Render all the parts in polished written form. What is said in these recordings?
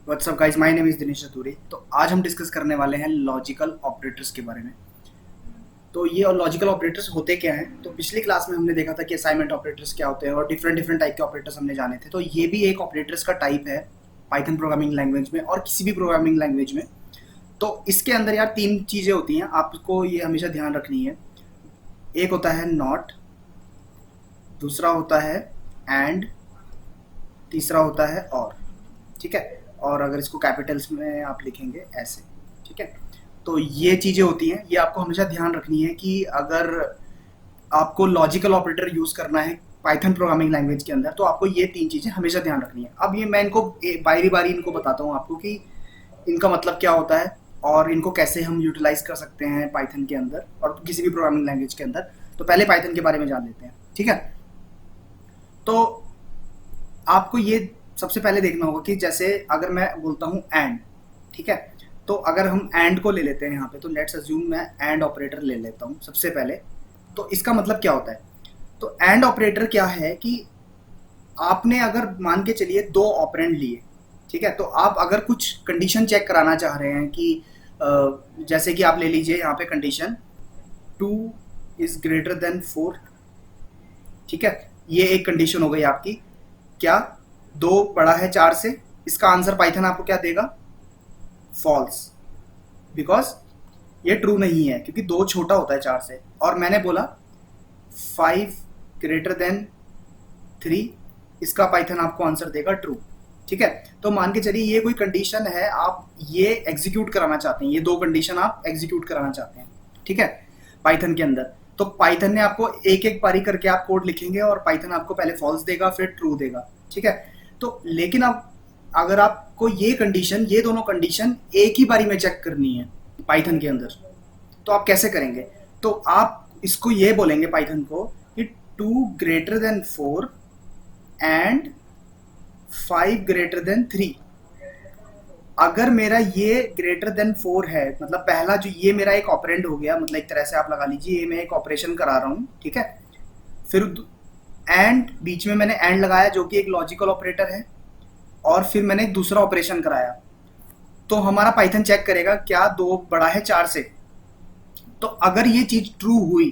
WhatsApp guys, my name is Dinesh Chaturi. तो आज हम डिस्कस करने वाले हैं लॉजिकल ऑपरेटर्स के बारे में। तो ये और लॉजिकल ऑपरेटर्स होते क्या हैं? तो पिछली क्लास में हमने देखा था कि असाइनमेंट ऑपरेटर्स क्या होते हैं और डिफरेंट डिफरेंट टाइप के ऑपरेटर्स हमने जाने थे। तो ये भी एक ऑपरेटर्स का टाइप है पाइथन प्रोग्रामिंग लैंग्वेज में और किसी भी प्रोग्रामिंग लैंग्वेज में। तो इसके अंदर यार तीन चीज़ें होती हैं, आपको ये हमेशा ध्यान रखनी है। एक होता है नॉट, दूसरा होता है एंड, तीसरा होता है और। ठीक है। और अगर इसको कैपिटल्स में आप लिखेंगे ऐसे। ठीक है। तो ये चीज़ें होती हैं, ये आपको हमेशा ध्यान रखनी है कि अगर आपको लॉजिकल ऑपरेटर यूज़ करना है पाइथन प्रोग्रामिंग लैंग्वेज के अंदर, तो आपको ये तीन चीज़ें हमेशा ध्यान रखनी है। अब ये मैं इनको बारी बारी इनको बताता हूँ आपको कि इनका मतलब क्या होता है और इनको कैसे हम यूटिलाइज कर सकते हैं पाइथन के अंदर और किसी भी प्रोग्रामिंग लैंग्वेज के अंदर। तो पहले पाइथन के बारे में जान लेते हैं। ठीक है। तो आपको ये सबसे पहले देखना होगा कि जैसे अगर मैं बोलता हूँ एंड, ठीक है, तो अगर हम एंड को ले लेते हैं यहाँ पे, तो लेट्स अज्यूम मैं एंड ऑपरेटर ले लेता हूँ सबसे पहले। तो इसका मतलब क्या होता है? तो एंड ऑपरेटर क्या है कि आपने अगर मान के चलिए दो ऑपरेंड लिए, ठीक है, तो आप अगर कुछ कंडीशन चेक कराना चाह रहे हैं कि जैसे कि आप ले लीजिए यहाँ पे कंडीशन 2 इज ग्रेटर देन 4। ठीक है, ये एक कंडीशन हो गई आपकी। क्या 2 बड़ा है 4 से? इसका आंसर पाइथन आपको क्या देगा? फॉल्स, बिकॉज ये ट्रू नहीं है क्योंकि 2 छोटा होता है 4 से। और मैंने बोला 5 ग्रेटर देन 3, इसका पाइथन आपको आंसर देगा ट्रू। ठीक है। तो मान के चलिए ये कोई कंडीशन है, आप ये एग्जीक्यूट कराना चाहते हैं, ये दो कंडीशन आप एग्जीक्यूट कराना चाहते हैं। ठीक है, पाइथन के अंदर। तो पाइथन ने आपको एक एक पारी करके आप कोड लिखेंगे और पाइथन आपको पहले फॉल्स देगा फिर ट्रू देगा। ठीक है। तो लेकिन अब अगर आपको ये कंडीशन, ये दोनों कंडीशन एक ही बारी में चेक करनी है पाइथन के अंदर, तो आप कैसे करेंगे? तो आप इसको ये बोलेंगे पाइथन को कि 2 greater than 4 and 5 greater than 3। अगर मेरा ये ग्रेटर देन 4 है, मतलब पहला जो ये मेरा एक ऑपरेंड हो गया, मतलब एक तरह से आप लगा लीजिए ये मैं एक ऑपरेशन करा रहा हूँ। ठीक है। फिर एंड, बीच में मैंने एंड लगाया जो कि एक लॉजिकल ऑपरेटर है, और फिर मैंने एक दूसरा ऑपरेशन कराया। तो हमारा पाइथन चेक करेगा क्या 2 बड़ा है 4 से। तो अगर ये चीज ट्रू हुई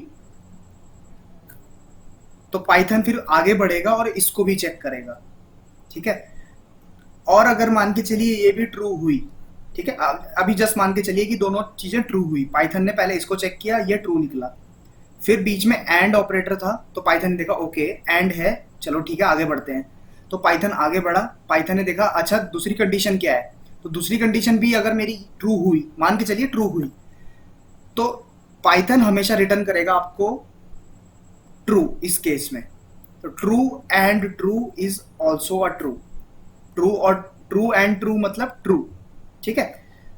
तो पाइथन फिर आगे बढ़ेगा और इसको भी चेक करेगा। ठीक है। और अगर मान के चलिए ये भी ट्रू हुई, ठीक है, अभी जस्ट मान के चलिए कि दोनों चीजें ट्रू हुई, पाइथन ने पहले इसको चेक किया, ये ट्रू निकला, फिर बीच में एंड ऑपरेटर था, तो पाइथन ने देखा ओके एंड है, चलो ठीक है आगे बढ़ते हैं। तो पाइथन आगे बढ़ा, पाइथन ने देखा अच्छा दूसरी कंडीशन क्या है, तो दूसरी कंडीशन भी अगर मेरी ट्रू हुई, मान के चलिए ट्रू हुई, तो पाइथन हमेशा रिटर्न करेगा आपको ट्रू इस केस में। तो true and true is also a true. True और ट्रू एंड ट्रू मतलब ट्रू। ठीक है।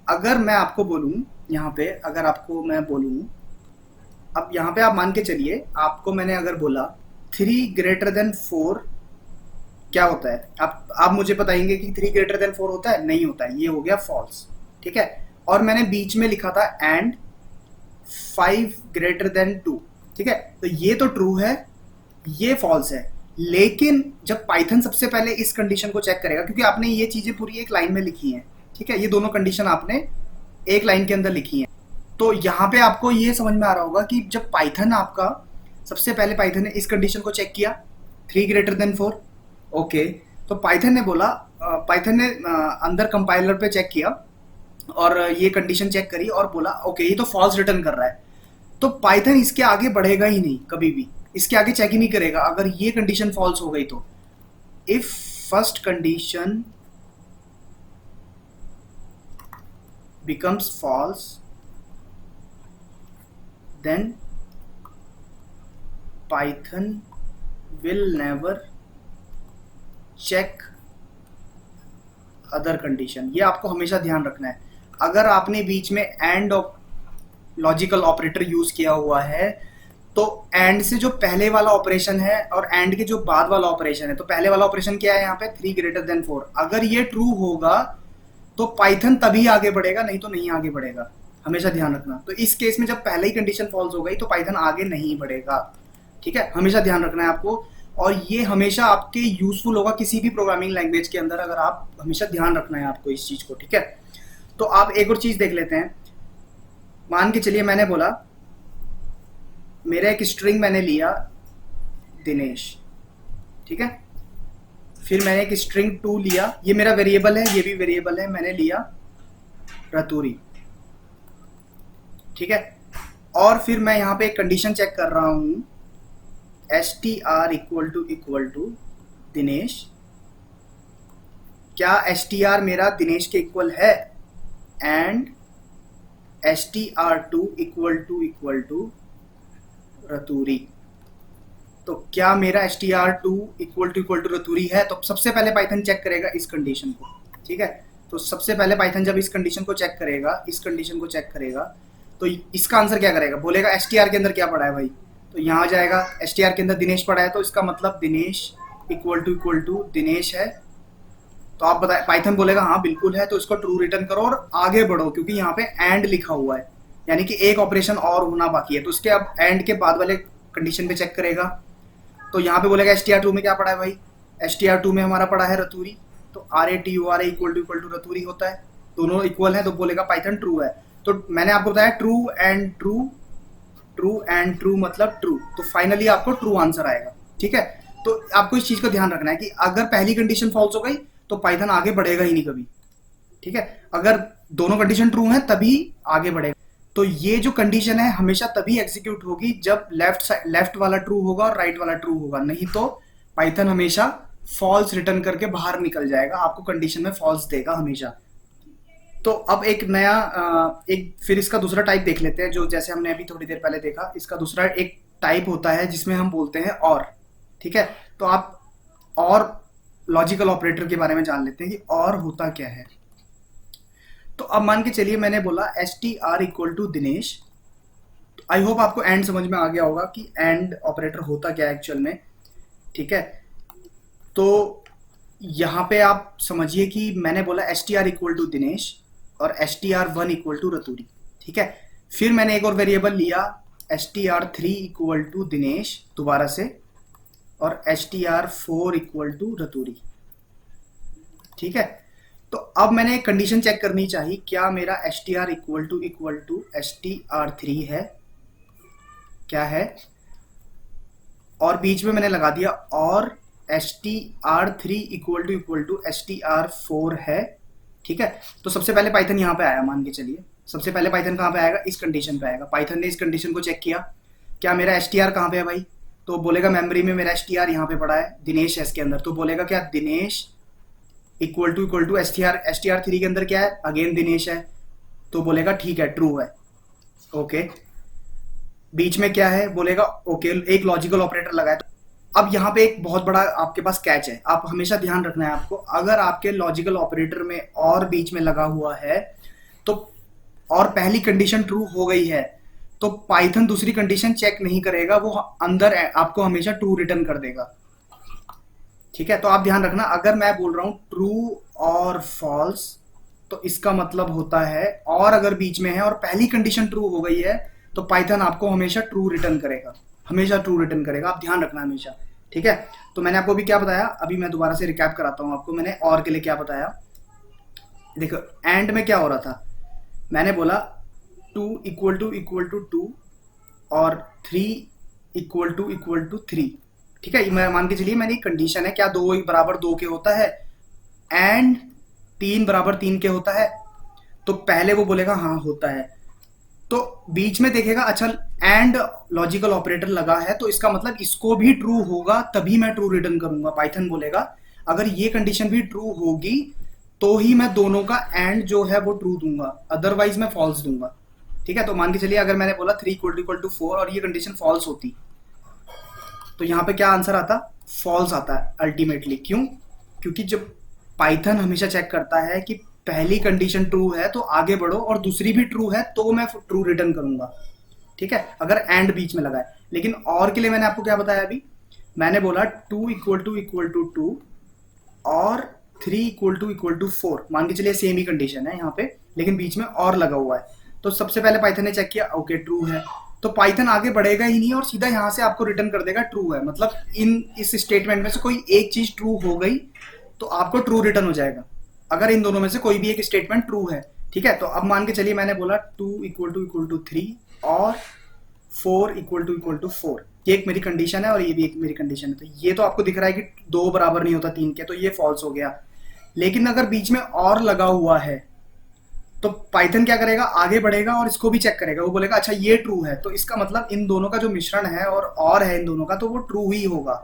अगर मैं आपको बोलूं यहाँ पे, अगर आपको मैं बोलूं, अब यहाँ पे आप मान के चलिए, आपको मैंने अगर बोला 3 ग्रेटर देन 4 क्या होता है, आप मुझे बताएंगे कि 3 ग्रेटर देन 4 होता है? नहीं होता है, ये हो गया फॉल्स। ठीक है। और मैंने बीच में लिखा था एंड 5 ग्रेटर देन 2। ठीक है। तो ये तो ट्रू है, ये फॉल्स है। लेकिन जब पाइथन सबसे पहले इस कंडीशन को चेक करेगा, क्योंकि आपने ये चीजें पूरी एक लाइन में लिखी हैं, ठीक है, ये दोनों कंडीशन आपने एक लाइन के अंदर लिखी हैं, तो यहाँ पे आपको ये समझ में आ रहा होगा कि जब पाइथन आपका सबसे पहले पाइथन ने इस कंडीशन को चेक किया 3 ग्रेटर देन 4, ओके, तो पाइथन ने बोला, पाइथन ने अंदर कंपाइलर पे चेक किया और ये कंडीशन चेक करी और बोला ओके ये तो फॉल्स रिटर्न कर रहा है। तो पाइथन इसके आगे बढ़ेगा ही नहीं, कभी भी इसके आगे चेक ही नहीं करेगा अगर ये कंडीशन फॉल्स हो गई तो। If first condition becomes false then Python will never check other condition. ये आपको हमेशा ध्यान रखना है। अगर आपने बीच में एंड लॉजिकल ऑपरेटर यूज किया हुआ है, तो एंड से जो पहले वाला ऑपरेशन है और एंड के जो बाद वाला ऑपरेशन है, तो पहले वाला ऑपरेशन क्या है यहाँ पे 3 ग्रेटर देन 4, अगर ये ट्रू होगा तो पाइथन तभी आगे बढ़ेगा, नहीं तो नहीं आगे बढ़ेगा। हमेशा ध्यान रखना। तो इस केस में जब पहले ही कंडीशन फॉल्स हो गई तो पाइथन आगे नहीं बढ़ेगा। ठीक है, हमेशा ध्यान रखना है आपको। और ये हमेशा आपके यूजफुल होगा किसी भी प्रोग्रामिंग लैंग्वेज के अंदर, अगर आप हमेशा ध्यान रखना है आपको इस चीज को, ठीक है। तो आप एक और चीज देख लेते हैं। मान के चलिए मैंने बोला मेरा एक स्ट्रिंग मैंने लिया दिनेश, ठीक है। फिर मैंने एक स्ट्रिंग 2 लिया, ये मेरा वेरिएबल है, ये भी वेरिएबल है, मैंने लिया रतूरी, ठीक है। और फिर मैं यहाँ पे एक कंडीशन चेक कर रहा हूँ str इक्वल टू दिनेश, क्या str मेरा दिनेश के इक्वल है, एंड str2 इक्वल टू रतूरी। तो क्या मेरा str2 इक्वल टू रतूरी है? तो सबसे पहले पाइथन चेक करेगा इस कंडीशन को, ठीक है। तो सबसे पहले पाइथन जब इस कंडीशन को चेक करेगा, तो इसका आंसर क्या करेगा, बोलेगा str के अंदर क्या पड़ा है भाई, तो यहाँ जाएगा str के अंदर दिनेश पड़ा है, तो इसका मतलब दिनेश इक्वल टू दिनेश है। तो आप बताए, पाइथन बोलेगा हाँ बिल्कुल है, तो इसको ट्रू रिटर्न करो और आगे बढ़ो, क्योंकि यहाँ पे एंड लिखा हुआ है, यानी कि एक ऑपरेशन और होना बाकी है। तो उसके अब एंड के बाद वाले कंडीशन पे चेक करेगा, तो यहाँ पे बोलेगा str2 में क्या पड़ा है भाई, str2 में हमारा पड़ा है रतूरी, तो RATURA इक्वल टू रतूरी होता है, दोनों इक्वल है, तो बोलेगा पाइथन ट्रू है। तो मैंने आपको बताया ट्रू एंड ट्रू मतलब ट्रू, तो फाइनली आपको ट्रू आंसर आएगा, ठीक है। तो आपको इस चीज का ध्यान रखना है कि अगर पहली कंडीशन फॉल्स हो गई तो पाइथन आगे बढ़ेगा ही नहीं कभी, ठीक है। अगर दोनों कंडीशन ट्रू हैं तभी आगे बढ़ेगा। तो ये जो कंडीशन है हमेशा तभी एग्जीक्यूट होगी जब लेफ्ट वाला ट्रू होगा और राइट वाला ट्रू होगा, नहीं तो पाइथन हमेशा फॉल्स रिटर्न करके बाहर निकल जाएगा, आपको कंडीशन में फॉल्स देगा हमेशा। तो अब एक नया फिर इसका दूसरा टाइप देख लेते हैं, जो जैसे हमने अभी थोड़ी देर पहले देखा, इसका दूसरा एक टाइप होता है जिसमें हम बोलते हैं और, ठीक है। तो आप और लॉजिकल ऑपरेटर के बारे में जान लेते हैं कि और होता क्या है। तो अब मान के चलिए मैंने बोला str equal to Dinesh, I hope आपको एंड समझ में आ गया होगा कि एंड ऑपरेटर होता क्या है एक्चुअल में, ठीक है। तो यहाँ पे आप समझिए कि मैंने बोला str इक्वल टू दिनेश और str1 इक्वल टू रतूरी, ठीक है। फिर मैंने एक और वेरिएबल लिया str3 इक्वल टू दिनेश दोबारा से, और str4 इक्वल टू रतूरी, ठीक है। तो अब मैंने एक कंडीशन चेक करनी चाहिए, क्या मेरा str इक्वल टू str3 है, क्या है, और बीच में मैंने लगा दिया और str3 इक्वल टू str4 है, ठीक है। तो सबसे पहले पाइथन यहाँ पे आया, मान के चलिए सबसे पहले पाइथन कहाँ पे आएगा, इस कंडीशन पे आएगा। पाइथन ने इस कंडीशन को चेक किया, क्या मेरा str कहाँ पे है भाई, तो बोलेगा मेमोरी में मेरा str यहाँ पे पड़ा है, दिनेश है इसके अंदर, तो बोलेगा क्या दिनेश इक्वल टू str3 के अंदर क्या है, अगेन दिनेश है, तो बोलेगा ठीक है ट्रू है, ओके। बीच में क्या है, बोलेगा ओके, एक लॉजिकल ऑपरेटर लगाए। अब यहाँ पे एक बहुत बड़ा आपके पास कैच है, आप हमेशा ध्यान रखना है आपको, अगर आपके लॉजिकल ऑपरेटर में और बीच में लगा हुआ है तो, और पहली कंडीशन ट्रू हो गई है, तो पाइथन दूसरी कंडीशन चेक नहीं करेगा, वो अंदर आपको हमेशा ट्रू रिटर्न कर देगा, ठीक है। तो आप ध्यान रखना, अगर मैं बोल रहा हूं ट्रू और फॉल्स, तो इसका मतलब होता है और अगर बीच में है और पहली कंडीशन ट्रू हो गई है तो पाइथन आपको हमेशा ट्रू रिटर्न करेगा, हमेशा ट्रू रिटर्न करेगा, आप ध्यान रखना हमेशा, ठीक है। तो मैंने आपको अभी क्या बताया, अभी मैं दोबारा से रिकैप कराता हूं आपको, मैंने और के लिए क्या बताया। देखो एंड में क्या हो रहा था, मैंने बोला 2 इक्वल टू 2 और 3 इक्वल टू 3, ठीक है। मैं मान के चलिए मैंने एक कंडीशन है, क्या 2 बराबर 2 के होता है एंड 3 बराबर 3 के होता है, तो पहले वो बोलेगा हाँ होता है, तो बीच में देखेगा अच्छा एंड लॉजिकल ऑपरेटर लगा है, तो इसका मतलब इसको भी ट्रू होगा तभी मैं ट्रू रिटर्न करूंगा। पाइथन बोलेगा अगर ये कंडीशन भी ट्रू होगी तो ही मैं दोनों का एंड जो है वो ट्रू दूंगा, अदरवाइज मैं फॉल्स दूंगा, ठीक है। तो मान के चलिए अगर मैंने बोला 3 इक्वल टू 4 और ये कंडीशन फॉल्स होती, तो यहाँ पे क्या आंसर आता, फॉल्स आता है अल्टीमेटली। क्यों, क्योंकि जब पाइथन हमेशा चेक करता है कि पहली कंडीशन ट्रू है तो आगे बढ़ो और दूसरी भी ट्रू है तो मैं ट्रू रिटर्न करूंगा, ठीक है, अगर एंड बीच में लगा है। लेकिन और के लिए मैंने आपको क्या बताया अभी, मैंने बोला 2 इक्वल टू 2 और 3 इक्वल टू 4, मान के चलिए सेम ही कंडीशन है यहाँ पे, लेकिन बीच में और लगा हुआ है। तो सबसे पहले पाइथन ने चेक किया ओके ट्रू है, तो पाइथन आगे बढ़ेगा ही नहीं और सीधा यहाँ से आपको रिटर्न कर देगा ट्रू है। मतलब इस स्टेटमेंट में से कोई एक चीज ट्रू हो गई तो आपको ट्रू रिटर्न हो जाएगा, अगर इन दोनों में से कोई भी एक स्टेटमेंट ट्रू है। ठीक है, तो अब मान के चलिए मैंने बोला 2 = 3 और 4 = 4, ये एक मेरी कंडीशन है और ये भी एक मेरी कंडीशन है। तो ये तो आपको दिख रहा है कि 2 बराबर नहीं होता 3 के, तो ये फॉल्स हो गया। लेकिन अगर बीच में और लगा हुआ है तो पाइथन क्या करेगा, आगे बढ़ेगा और इसको भी चेक करेगा। वो बोलेगा अच्छा ये ट्रू है, तो इसका मतलब इन दोनों का जो मिश्रण है और है इन दोनों का, तो वो ट्रू ही होगा।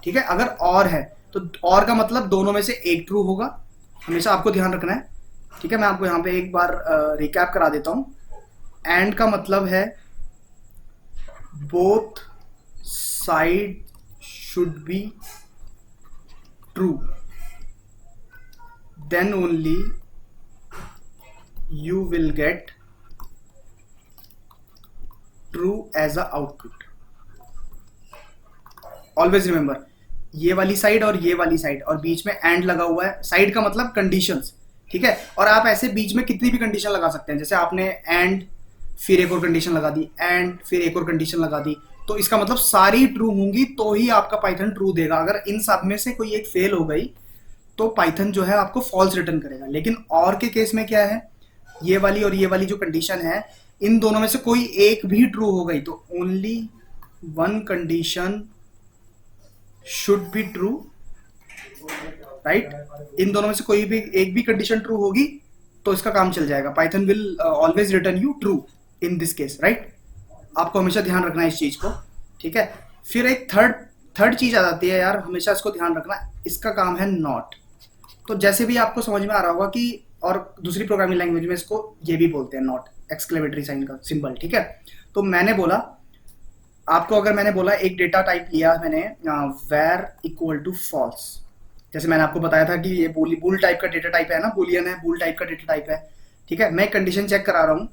ठीक है, अगर और है तो और का मतलब दोनों में से एक ट्रू होगा, हमेशा आपको ध्यान रखना है। ठीक है, मैं आपको यहाँ पे एक बार रिकैप करा देता हूँ। एंड का मतलब है both side should be true, then only you will get true as a output. Always remember, ये वाली साइड और ये वाली साइड और बीच में एंड लगा हुआ है। साइड का मतलब कंडीशंस। ठीक है, और आप ऐसे बीच में कितनी भी कंडीशन लगा सकते हैं, जैसे आपने एंड फिर एक और कंडीशन लगा दी, एंड फिर एक और कंडीशन लगा दी, तो इसका मतलब सारी ट्रू होंगी तो ही आपका पाइथन ट्रू देगा। अगर इन सब में से कोई एक फेल हो गई तो पाइथन जो है आपको फॉल्स रिटर्न करेगा। लेकिन और के केस में क्या है, ये वाली और ये वाली जो कंडीशन है, इन दोनों में से कोई एक भी ट्रू हो गई तो only one condition should be true, right. इन दोनों में से कोई भी एक भी कंडीशन ट्रू होगी तो इसका काम चल जाएगा। Python will always return you true in this case, right. आपको हमेशा ध्यान रखना है इस चीज को। ठीक है, फिर एक थर्ड चीज आ जाती है यार, हमेशा इसको ध्यान रखना, इसका काम है नॉट। तो जैसे भी आपको समझ में आ रहा होगा कि, और दूसरी प्रोग्रामिंग लैंग्वेज में इसको ये भी बोलते हैं नॉट, एक्सक्लेमेटरी साइन का सिंबल। ठीक है, तो मैंने बोला आपको, अगर मैंने बोला एक डेटा टाइप लिया मैंने where = false, जैसे मैंने आपको बताया था कि ये बूल टाइप का डेटा टाइप है ना, बूलियन है, बूल टाइप का डेटा टाइप है। ठीक है, मैं कंडीशन चेक करा रहा हूँ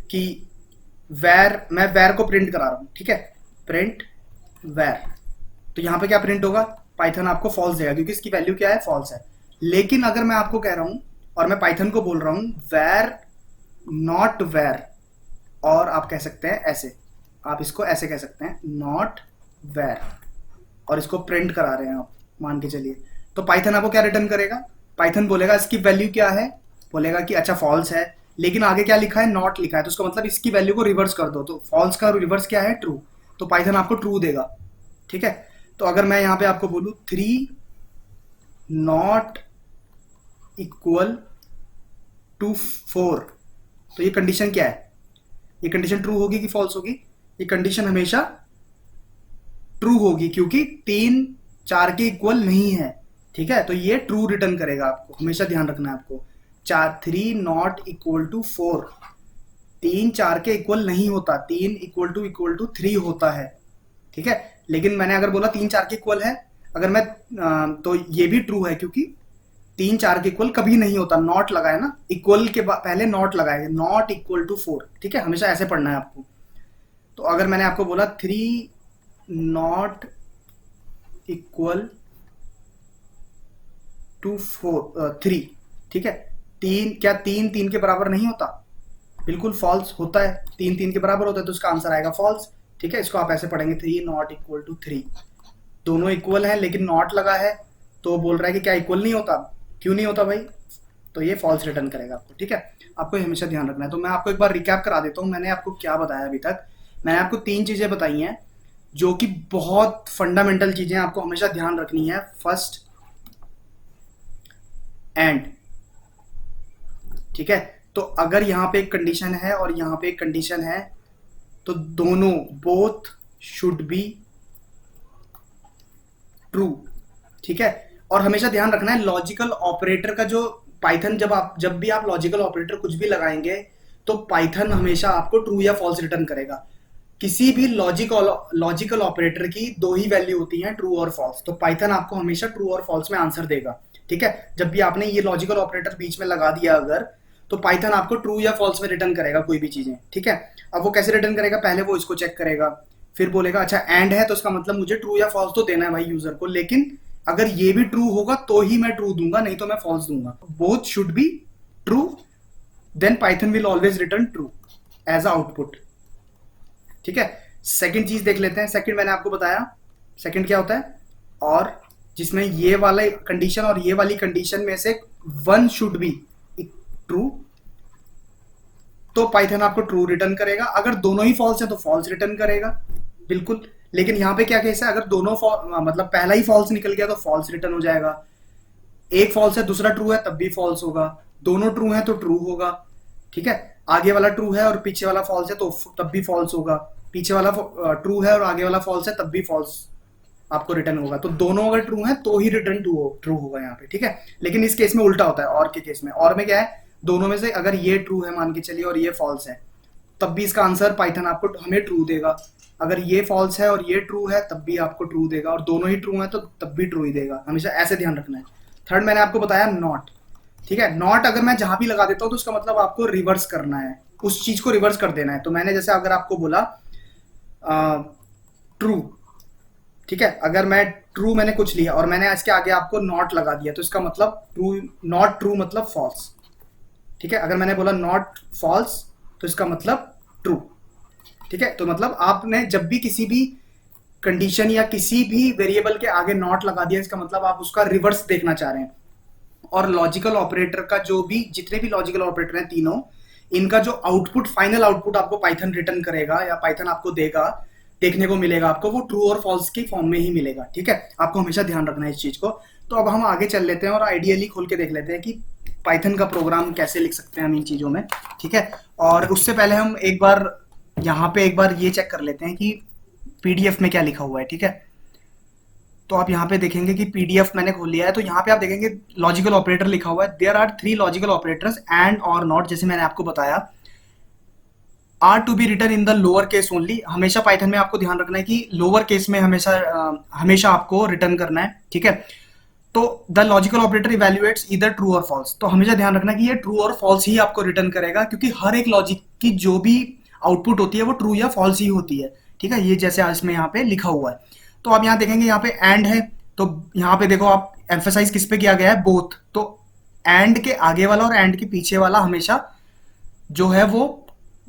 कि मैं where को प्रिंट करा रहा हूँ। ठीक है, प्रिंट where, तो यहाँ पे क्या प्रिंट होगा, पाइथन आपको फॉल्स देगा क्योंकि इसकी वैल्यू क्या है, फॉल्स है। लेकिन अगर मैं आपको कह रहा हूं और मैं पाइथन को बोल रहा हूं where not where, और आप कह सकते हैं ऐसे, आप इसको ऐसे कह सकते हैं not where, और इसको प्रिंट करा रहे हैं आप, मान के चलिए, तो पाइथन आपको क्या रिटर्न करेगा, पाइथन बोलेगा इसकी वैल्यू क्या है, बोलेगा कि अच्छा फॉल्स है, लेकिन आगे क्या लिखा है, नॉट लिखा है, तो उसका मतलब इसकी वैल्यू को रिवर्स कर दो, तो फॉल्स का रिवर्स क्या है, ट्रू, तो पाइथन आपको ट्रू देगा। ठीक है, तो अगर मैं यहाँ पे आपको बोलूँ 3 नॉट इक्वल टू 4, तो ये कंडीशन क्या है, ये कंडीशन ट्रू होगी कि फॉल्स होगी, ये कंडीशन हमेशा ट्रू होगी क्योंकि 3 4 के इक्वल नहीं है। ठीक है, तो ये ट्रू रिटर्न करेगा, आपको हमेशा ध्यान रखना है आपको। 3 नॉट इक्वल टू 4, 3 4 के इक्वल नहीं होता, 3 इक्वल टू 3 होता है। ठीक है, लेकिन मैंने अगर बोला 3 4 के इक्वल है, अगर मैं तो ये भी ट्रू है क्योंकि 3 4 के इक्वल कभी नहीं होता, नॉट लगा है ना, इक्वल के पहले नॉट लगाएगा, नॉट इक्वल टू 4। ठीक है, हमेशा ऐसे पढ़ना है आपको। तो अगर मैंने आपको बोला 3 नॉट इक्वल टू 3, ठीक है, 3 3 के बराबर नहीं होता, बिल्कुल फॉल्स होता है, 3 3 के बराबर होता है, तो उसका आंसर आएगा फॉल्स। ठीक है, इसको आप ऐसे पढ़ेंगे 3 नॉट इक्वल टू 3, दोनों इक्वल है लेकिन नॉट लगा है, तो बोल रहा है कि क्या इक्वल नहीं होता, क्यों नहीं होता भाई, तो ये फॉल्स रिटर्न करेगा आपको। ठीक है, आपको हमेशा ध्यान रखना है। तो मैं आपको एक बार रिकैप करा देता हूँ, मैंने आपको क्या बताया अभी तक। मैंने आपको 3 चीजें बताई हैं जो कि बहुत फंडामेंटल चीजें आपको हमेशा ध्यान रखनी है। First, and. ठीक है, तो अगर यहाँ पे एक कंडीशन है और यहाँ पे एक कंडीशन है, तो दोनों बोथ शुड बी ट्रू। ठीक है, और हमेशा ध्यान रखना है लॉजिकल ऑपरेटर का, जो पाइथन जब भी आप लॉजिकल ऑपरेटर कुछ भी लगाएंगे तो पाइथन हमेशा आपको ट्रू या फॉल्स रिटर्न करेगा। किसी भी लॉजिकल ऑपरेटर की 2 ही वैल्यू होती हैं, ट्रू और फॉल्स, तो पाइथन आपको हमेशा ट्रू और फॉल्स में आंसर देगा। ठीक है, जब भी आपने ये लॉजिकल ऑपरेटर बीच में लगा दिया अगर, तो पाइथन आपको ट्रू या फॉल्स में रिटर्न करेगा कोई भी चीजें। ठीक है, अब वो कैसे रिटर्न करेगा, पहले वो इसको चेक करेगा, फिर बोलेगा अच्छा एंड है तो इसका मतलब मुझे ट्रू या फॉल्स तो देना है भाई यूजर को, लेकिन अगर ये भी ट्रू होगा तो ही मैं ट्रू दूंगा, नहीं तो मैं फॉल्स दूंगा। Both should be true, then Python will always return true. As a output. ठीक है, सेकंड चीज देख लेते हैं। सेकंड मैंने आपको बताया, सेकंड क्या होता है, और जिसमें ये वाला कंडीशन और ये वाली कंडीशन में से वन शुड बी ट्रू, तो पाइथन आपको ट्रू रिटर्न करेगा। अगर दोनों ही फॉल्स है तो फॉल्स रिटर्न करेगा, बिल्कुल। लेकिन यहाँ पे क्या केस है, अगर दोनों मतलब पहला ही फॉल्स निकल गया तो फॉल्स रिटर्न हो जाएगा। एक फॉल्स है दूसरा ट्रू है तब भी फॉल्स होगा, दोनों ट्रू है तो ट्रू होगा। ठीक है, आगे वाला ट्रू है और पीछे वाला फॉल्स है तो तब भी फॉल्स होगा, पीछे वाला ट्रू है और आगे वाला फॉल्स है तब भी फॉल्स आपको रिटर्न होगा। तो दोनों अगर ट्रू है तो ही रिटर्न ट्रू होगा यहाँ पे। ठीक है, लेकिन इस केस में उल्टा होता है, और के केस में, और में क्या है, दोनों में से अगर ये ट्रू है मान के चलिए और ये फॉल्स है, तब भी इसका आंसर पाइथन आपको हमें ट्रू देगा। अगर ये फॉल्स है और ये ट्रू है तब भी आपको ट्रू देगा, और दोनों ही ट्रू है तो तब भी ट्रू ही देगा। हमेशा ऐसे ध्यान रखना है। थर्ड मैंने आपको बताया नॉट। ठीक है, नॉट अगर मैं जहां भी लगा देता हूं तो उसका मतलब आपको रिवर्स करना है, उस चीज को रिवर्स कर देना है। तो मैंने जैसे अगर आपको बोला ट्रू, ठीक है, अगर मैं ट्रू मैंने कुछ लिया और मैंने इसके आगे आपको नॉट लगा दिया तो इसका मतलब ट्रू, नॉट ट्रू मतलब फॉल्स। ठीक है, अगर मैंने बोला नॉट फॉल्स तो इसका मतलब ट्रू। ठीक है, तो मतलब आपने जब भी किसी भी कंडीशन या किसी भी वेरिएबल के आगे नॉट लगा दिया, इसका मतलब आप उसका रिवर्स देखना चाह रहे हैं। और लॉजिकल ऑपरेटर का जो भी, जितने भी लॉजिकल ऑपरेटर हैं तीनों, इनका जो आउटपुट, फाइनल आउटपुट आपको पाइथन रिटर्न करेगा या पाइथन आपको देगा, देखने को मिलेगा आपको, वो ट्रू और फॉल्स की फॉर्म में ही मिलेगा। ठीक है, आपको हमेशा ध्यान रखना है इस चीज को। तो अब हम आगे चल लेते हैं और आइडियली खोल के देख लेते हैं कि पाइथन का प्रोग्राम कैसे लिख सकते हैं हम इन चीजों में। ठीक है, और उससे पहले हम एक बार यहाँ पे एक बार ये चेक कर लेते हैं कि पीडीएफ में क्या लिखा हुआ है। ठीक है, तो आप यहाँ पे देखेंगे कि पीडीएफ मैंने खोल लिया है, तो यहाँ पे आप देखेंगे लॉजिकल ऑपरेटर लिखा हुआ है। There are 3 logical operators and or not, जैसे मैंने आपको बताया, are to be return in the lower case only. हमेशा पाइथन में आपको ध्यान रखना है कि लोअर केस में हमेशा आपको रिटर्न करना है। ठीक है, तो the logical operator evaluates either true और फॉल्स। तो हमेशा ध्यान रखना है कि ये ट्रू और फॉल्स ही आपको रिटर्न करेगा, क्योंकि हर एक लॉजिक की जो भी आउटपुट होती है वो ट्रू या फॉल्स ही होती है। ठीक है, ये जैसे इसमें यहाँ पे लिखा हुआ है। तो आप यहाँ देखेंगे यहाँ पे एंड है, तो यहाँ पे देखो आप एम्फेसाइज किस पे किया गया है, बोथ। तो एंड के आगे वाला और एंड के पीछे वाला हमेशा जो है वो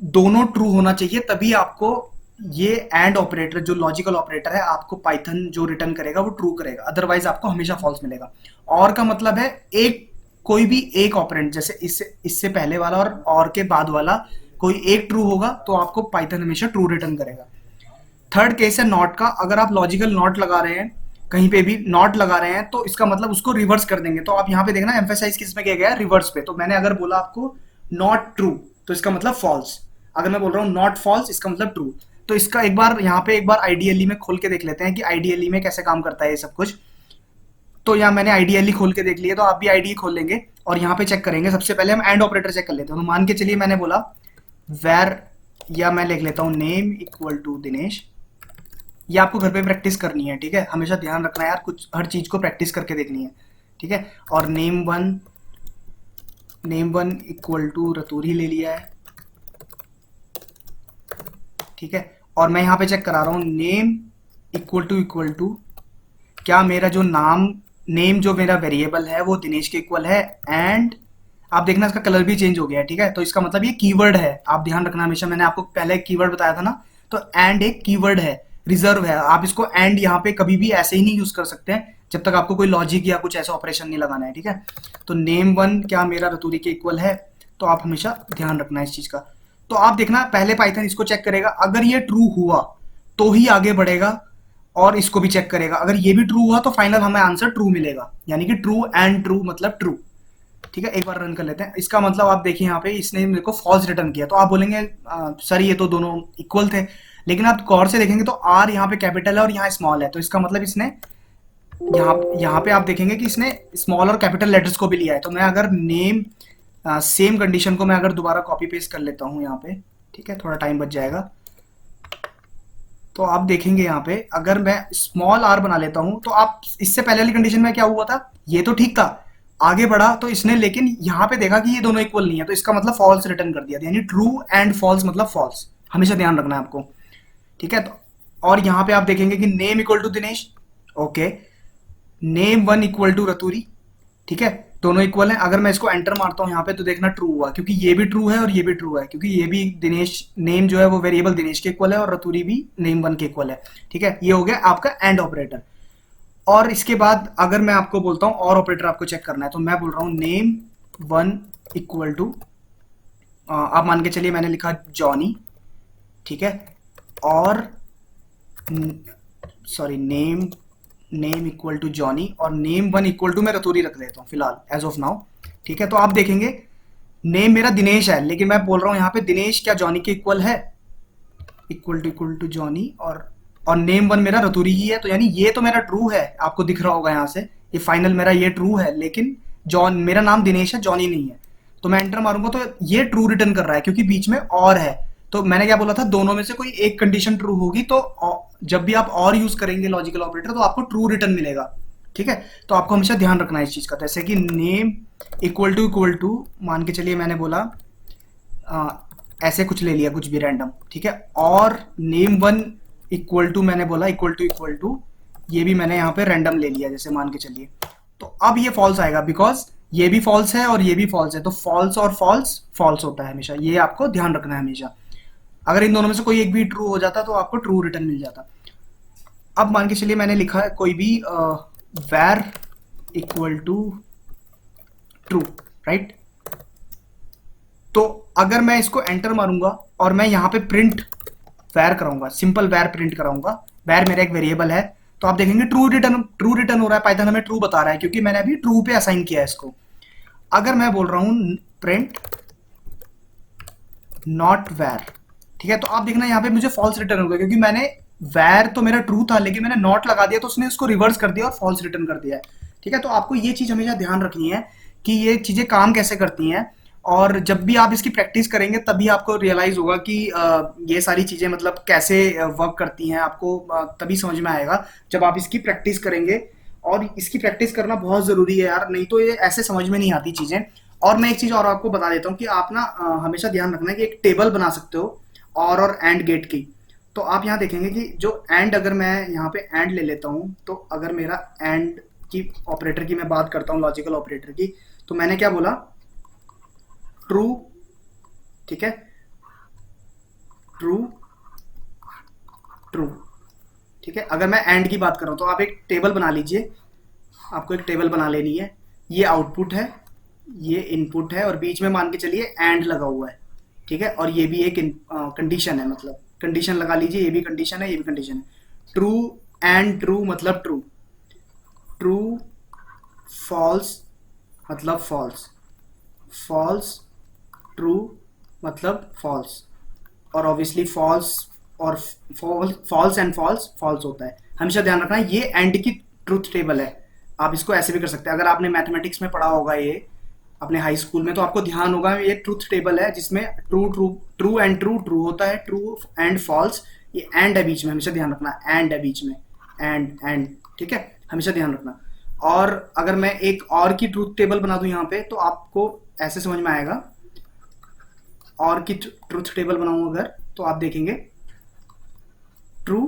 दोनों ट्रू होना चाहिए, तभी आपको ये एंड ऑपरेटर जो लॉजिकल ऑपरेटर है आपको पाइथन जो रिटर्न करेगा वो ट्रू करेगा, अदरवाइज आपको हमेशा फॉल्स मिलेगा। और का मतलब है एक, कोई भी एक ऑपरेंड, जैसे इससे पहले वाला और के बाद वाला कोई एक ट्रू होगा तो आपको पाइथन हमेशा ट्रू रिटर्न करेगा। थर्ड केस है नॉट का। अगर आप लॉजिकल नॉट लगा रहे हैं, कहीं पे भी नॉट लगा रहे हैं, तो इसका मतलब उसको रिवर्स कर देंगे। तो आप यहाँ पे देखना एम्फेसाइज किस में किया गया है, रिवर्स पे। तो मैंने अगर बोला आपको नॉट ट्रू तो इसका मतलब फॉल्स, अगर मैं बोल रहा हूँ नॉट फॉल्स इसका मतलब ट्रू। तो इसका एक बार यहाँ पे एक बार आईडीएलई में खोल के देख लेते हैं कि आईडीएलई में कैसे काम करता है ये सब कुछ। तो यहाँ मैंने आईडीएलई खोल के देख लिया, तो आप भी आईडीई खोल लेंगे और यहाँ पे चेक करेंगे। सबसे पहले हम एंड ऑपरेटर चेक कर लेते हैं। तो मान के चलिए मैंने बोला वेर, या मैं लिख लेता हूँ नेम इक्वल टू दिनेश। ये आपको घर पे प्रैक्टिस करनी है। ठीक है, हमेशा ध्यान रखना है यार, कुछ हर चीज को प्रैक्टिस करके देखनी है। ठीक है, और नेम वन इक्वल टू रतूरी ले लिया है। ठीक है, और मैं यहाँ पे चेक करा रहा हूँ नेम इक्वल टू क्या मेरा जो नेम जो मेरा वेरिएबल है वो दिनेश के इक्वल है। एंड आप देखना इसका कलर भी चेंज हो गया है। ठीक है, तो इसका मतलब ये कीवर्ड है, आप ध्यान रखना हमेशा। मैंने आपको पहले कीवर्ड बताया था ना, तो एंड एक कीवर्ड है, रिजर्व है। आप इसको एंड यहाँ पे कभी भी ऐसे ही नहीं यूज कर सकते हैं जब तक आपको कोई लॉजिक या कुछ ऐसा ऑपरेशन नहीं लगाना है। ठीक है, तो नेम वन क्या मेरा रतूरी के इक्वल है, तो आप हमेशा ध्यान रखना है इस चीज का। तो आप देखना पहले पाइथन इसको चेक करेगा, अगर ये ट्रू हुआ तो ही आगे बढ़ेगा, और इसको भी चेक करेगा। अगर ये भी ट्रू हुआ तो फाइनल हमें आंसर ट्रू मिलेगा, यानी कि ट्रू एंड ट्रू मतलब ट्रू। ठीक है, एक बार रन कर लेते हैं। इसका मतलब आप देखिए यहाँ पे इसने मेरे को फॉल्स रिटर्न किया। तो आप बोलेंगे सर ये तो दोनों इक्वल थे, लेकिन आप गौर से देखेंगे तो आर यहाँ पे कैपिटल है और यहाँ स्मॉल है। तो इसका मतलब इसने यहाँ पे आप देखेंगे कि इसने स्मॉल और कैपिटल लेटर्स को भी लिया है। तो मैं अगर नेम सेम कंडीशन को मैं अगर दोबारा कॉपी पेस्ट कर लेता हूँ यहाँ पे, ठीक है, थोड़ा टाइम बच जाएगा। तो आप देखेंगे यहाँ पे अगर मैं स्मॉल आर बना लेता हूँ, तो आप इससे पहले वाली कंडीशन में क्या हुआ था, ये तो ठीक था, आगे बढ़ा तो इसने, लेकिन यहाँ पे देखा कि ये दोनों इक्वल नहीं है, तो इसका मतलब फॉल्स रिटर्न कर दिया, यानी ट्रू एंड फॉल्स मतलब फॉल्स। हमेशा ध्यान रखना है आपको। ठीक है, तो और यहाँ पे आप देखेंगे कि name equal to Dinesh, okay, name one equal to Raturi. ठीक है, दोनों इक्वल हैं। अगर मैं इसको एंटर मारता हूँ यहाँ पे तो देखना ट्रू हुआ, क्योंकि ये भी ट्रू है और ये भी ट्रू है, क्योंकि ये भी दिनेश नेम जो है वो वेरिएबल दिनेश के इक्वल है और रतुरी भी नेम वन के इक्वल है। ठीक है, ये हो गया आपका एंड ऑपरेटर। और इसके बाद अगर मैं आपको बोलता हूँ और ऑपरेटर आपको चेक करना है, तो मैं बोल रहा हूँ नेम वन इक्वल टू, आप मान के चलिए मैंने लिखा जॉनी, ठीक है, और sorry name equal to Johnny और नेम वन इक्वल टू मैं रतूरी रख देता हूँ फिलहाल एज ऑफ नाउ। ठीक है, तो आप देखेंगे नेम मेरा दिनेश है, लेकिन मैं बोल रहा हूँ यहाँ पे दिनेश क्या जॉनी के इक्वल है, इक्वल टू जॉनी, और नेम वन मेरा रतूरी ही है, तो यानी ये तो मेरा ट्रू है, आपको दिख रहा होगा यहाँ से, ये फाइनल मेरा ये ट्रू है, लेकिन जॉन मेरा नाम दिनेश है, जॉनी नहीं है। तो मैं एंटर मारूंगा तो ये ट्रू रिटर्न कर रहा है, क्योंकि बीच में और है। तो मैंने क्या बोला था, दोनों में से कोई एक कंडीशन ट्रू होगी, तो जब भी आप और यूज करेंगे लॉजिकल ऑपरेटर तो आपको ट्रू रिटर्न मिलेगा। ठीक है, तो आपको हमेशा ध्यान रखना है इस चीज का। जैसे कि नेम इक्वल टू मान के चलिए मैंने बोला ऐसे कुछ ले लिया, कुछ भी रैंडम, ठीक है, और नेम वन इक्वल टू मैंने बोला इक्वल टू ये भी मैंने यहाँ पे रैंडम ले लिया, जैसे मान के चलिए। तो अब ये फॉल्स आएगा, बिकॉज ये भी फॉल्स है और ये भी फॉल्स है, तो फॉल्स और फॉल्स फॉल्स होता है हमेशा, ये आपको ध्यान रखना है हमेशा। अगर इन दोनों में से कोई एक भी ट्रू हो जाता तो आपको ट्रू रिटर्न मिल जाता। अब मान के चलिए मैंने लिखा है कोई भी वैर इक्वल टू ट्रू, राइट। तो अगर मैं इसको एंटर मारूंगा और मैं यहाँ पे प्रिंट वैर कराऊंगा, सिंपल वैर प्रिंट कराऊंगा, वैर मेरा एक वेरिएबल है, तो आप देखेंगे ट्रू रिटर्न हो रहा है, पाइथन हमें ट्रू बता रहा है, क्योंकि मैंने अभी ट्रू पे असाइन किया है इसको। अगर मैं बोल रहा हूं प्रिंट नॉट वैर, ठीक है, तो आप देखना यहाँ पे मुझे फॉल्स रिटर्न हो गया, क्योंकि मैंने वैर तो मेरा ट्रू था, लेकिन मैंने नॉट लगा दिया तो उसने उसको रिवर्स कर दिया और फॉल्स रिटर्न कर दिया है। ठीक है, तो आपको ये चीज हमेशा ध्यान रखनी है कि ये चीजें काम कैसे करती हैं, और जब भी आप इसकी प्रैक्टिस करेंगे तभी आपको रियलाइज होगा कि ये सारी चीजें मतलब कैसे वर्क करती हैं, आपको तभी समझ में आएगा जब आप इसकी प्रैक्टिस करेंगे। और इसकी प्रैक्टिस करना बहुत जरूरी है यार, नहीं तो ये ऐसे समझ में नहीं आती चीजें। और मैं एक चीज और आपको बता देता हूँ कि आप ना हमेशा ध्यान रखना है कि एक टेबल बना सकते हो और एंड गेट की। तो आप यहाँ देखेंगे कि जो एंड, अगर मैं यहाँ पे एंड ले लेता हूँ, तो अगर मेरा एंड की ऑपरेटर की मैं बात करता हूँ, लॉजिकल ऑपरेटर की, तो मैंने क्या बोला, ट्रू, ठीक है, ट्रू ट्रू, ठीक है। अगर मैं एंड की बात कर रहा हूं तो आप एक टेबल बना लीजिए, आपको एक टेबल बना लेनी है, ये आउटपुट है, ये इनपुट है, और बीच में मान के चलिए एंड लगा हुआ है, ठीक है, और ये भी एक कंडीशन है, मतलब कंडीशन लगा लीजिए, ये भी कंडीशन है, ये भी कंडीशन है। ट्रू एंड ट्रू मतलब ट्रू, ट्रू फॉल्स मतलब फॉल्स, फॉल्स ट्रू मतलब फॉल्स, और ऑब्वियसली फॉल्स और फॉल्स एंड फॉल्स फॉल्स होता है। हमेशा ध्यान रखना है ये एंड की ट्रूथ टेबल है। आप इसको ऐसे भी कर सकते हैं, अगर आपने मैथमेटिक्स में पढ़ा होगा ये अपने हाई स्कूल में, तो आपको ध्यान होगा ये ट्रूथ टेबल है जिसमें true true true and true true होता है, ट्रू एंड फॉल्स, ये एंड है बीच में, हमेशा ध्यान रखना, एंड है बीच में, एंड, ठीक है, हमेशा ध्यान रखना। और अगर मैं एक और की ट्रूथ टेबल बना दूं यहाँ पे, तो आपको ऐसे समझ में आएगा, और की ट्रूथ टेबल बनाऊं अगर, तो आप देखेंगे ट्रू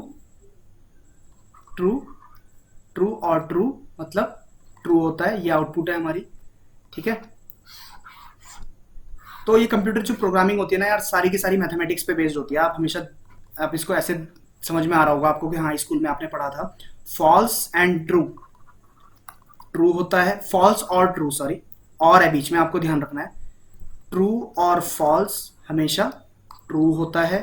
ट्रू ट्रू और ट्रू मतलब ट्रू होता है, ये आउटपुट है हमारी, ठीक है। तो ये कंप्यूटर जो प्रोग्रामिंग होती है ना यार, सारी की सारी मैथमेटिक्स पे बेस्ड होती है। आप हमेशा आप इसको ऐसे समझ में आ रहा होगा आपको कि हाँ स्कूल में आपने पढ़ा था, फॉल्स एंड ट्रू, ट्रू होता है, फॉल्स और ट्रू, सॉरी और है बीच में, आपको ध्यान रखना है, ट्रू और फॉल्स हमेशा ट्रू होता है,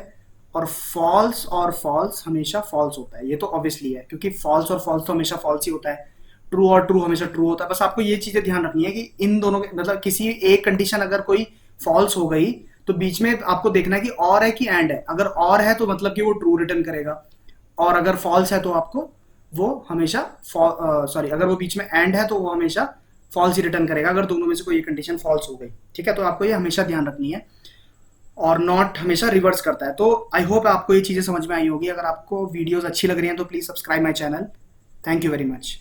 और फॉल्स और फॉल्स हमेशा फॉल्स होता है। ये तो ऑब्वियसली है, क्योंकि फॉल्स और फॉल्स तो हमेशा फॉल्स ही होता है, ट्रू और ट्रू हमेशा ट्रू होता है। बस आपको ये चीजें ध्यान रखनी है कि इन दोनों के मतलब किसी एक कंडीशन अगर कोई फॉल्स हो गई तो बीच में आपको देखना है कि और है कि एंड है। अगर और है तो मतलब कि वो ट्रू रिटर्न करेगा, और अगर फॉल्स है तो आपको वो हमेशा सॉरी अगर वो बीच में एंड है तो वो हमेशा फॉल्स ही रिटर्न करेगा, अगर दोनों में से कोई एक कंडीशन फॉल्स हो गई, ठीक है। तो आपको ये हमेशा ध्यान रखनी है, और नॉट हमेशा रिवर्स करता है। तो आई होप आपको ये चीजें समझ में आई होगी। अगर आपको वीडियोस अच्छी लग रही हैं तो please subscribe my channel. Thank you very much.